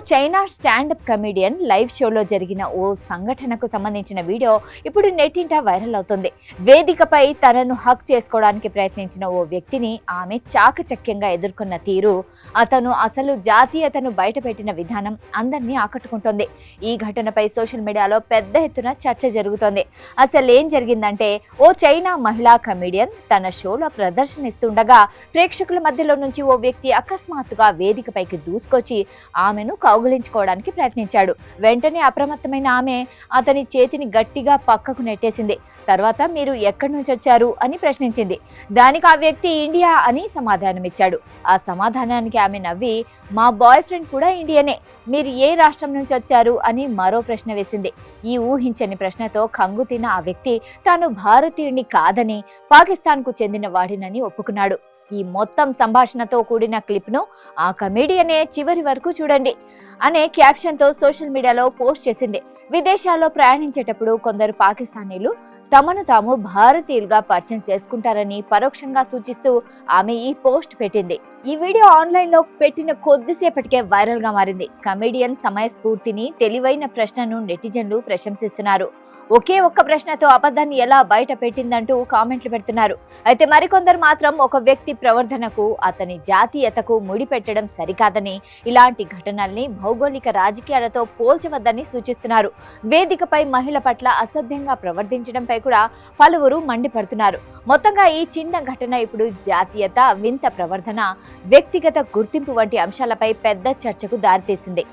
China stand up comedian live షోలో జరిగిన ఓ సంఘటనకు సంబంధించిన వీడియో ఇప్పుడు నెట్టింట వైరల్ అవుతుంది. వేదికపై తనను హక్ చేసుకోవడానికి ప్రయత్నించిన ఓ వ్యక్తిని ఆమె చాకచక్యంగా ఎదుర్కొన్న తీరు, అతను అసలు జాతీయతను బయటపెట్టిన విధానం అందరినీ ఆకట్టుకుంటోంది. ఈ ఘటనపై సోషల్ మీడియాలో పెద్ద ఎత్తున చర్చ జరుగుతోంది. అసలేం జరిగిందంటే, ఓ చైనా మహిళా కమెడియన్ తన షోలో ప్రదర్శనిస్తుండగా ప్రేక్షకుల మధ్యలో నుంచి ఓ వ్యక్తి అకస్మాత్తుగా వేదికపైకి దూసుకొచ్చి ఆమెను కౌగిలించుకోవడానికి ప్రయత్నించాడు. వెంటనే అప్రమత్తమైన ఆమె అతని చేతిని గట్టిగా పక్కకు నెట్టేసింది. తర్వాత మీరు ఎక్కడి నుంచి వచ్చారు అని ప్రశ్నించింది. దానికి ఆ వ్యక్తి ఇండియా అని సమాధానమిచ్చాడు. ఆ సమాధానానికి ఆమె నవ్వి, మా బాయ్ ఫ్రెండ్ కూడా ఇండియనే, మీరు ఏ రాష్ట్రం నుంచి వచ్చారు అని మరో ప్రశ్న వేసింది. ఈ ఊహించని ప్రశ్నతో కంగుతిన్న ఆ వ్యక్తి తాను భారతీయుడిని కాదని, పాకిస్తాన్కు చెందిన వాడినని ఒప్పుకున్నాడు. ఈ మొత్తం సంభాషణతో కూడిన క్లిప్ను ఆ కమెడియనే చివరి వరకు చూడండి అనే క్యాప్షన్తో సోషల్ మీడియాలో పోస్ట్ చేసింది. విదేశాల్లో ప్రయాణించేటప్పుడు కొందరు పాకిస్తానీలు తమను తాము భారతీయులుగా పరిచయం చేసుకుంటారని పరోక్షంగా సూచిస్తూ ఆమె ఈ పోస్ట్ పెట్టింది. ఈ వీడియో ఆన్లైన్ లో పెట్టిన కొద్దిసేపటికే వైరల్ గా మారింది. కమెడియన్ సమయస్ఫూర్తిని, తెలివైన ప్రశ్నను నెటిజన్లు ప్రశంసిస్తున్నారు. ఒకే ఒక్క ప్రశ్నతో అబద్ధాన్ని ఎలా బయట పెట్టిందంటూ కామెంట్లు పెడుతున్నారు. అయితే మరికొందరు మాత్రం ఒక వ్యక్తి ప్రవర్తనకు, అతని జాతీయతకు ముడిపెట్టడం సరికాదని, ఇలాంటి ఘటనల్ని భౌగోళిక రాజకీయాలతో పోల్చవద్దని సూచిస్తున్నారు. వేదికపై మహిళ పట్ల అసభ్యంగా ప్రవర్తించడంపై కూడా పలువురు మండిపడుతున్నారు. మొత్తంగా ఈ చిన్న ఘటన ఇప్పుడు జాతీయత, వింత ప్రవర్తన, వ్యక్తిగత గుర్తింపు వంటి అంశాలపై పెద్ద చర్చకు దారితీసింది.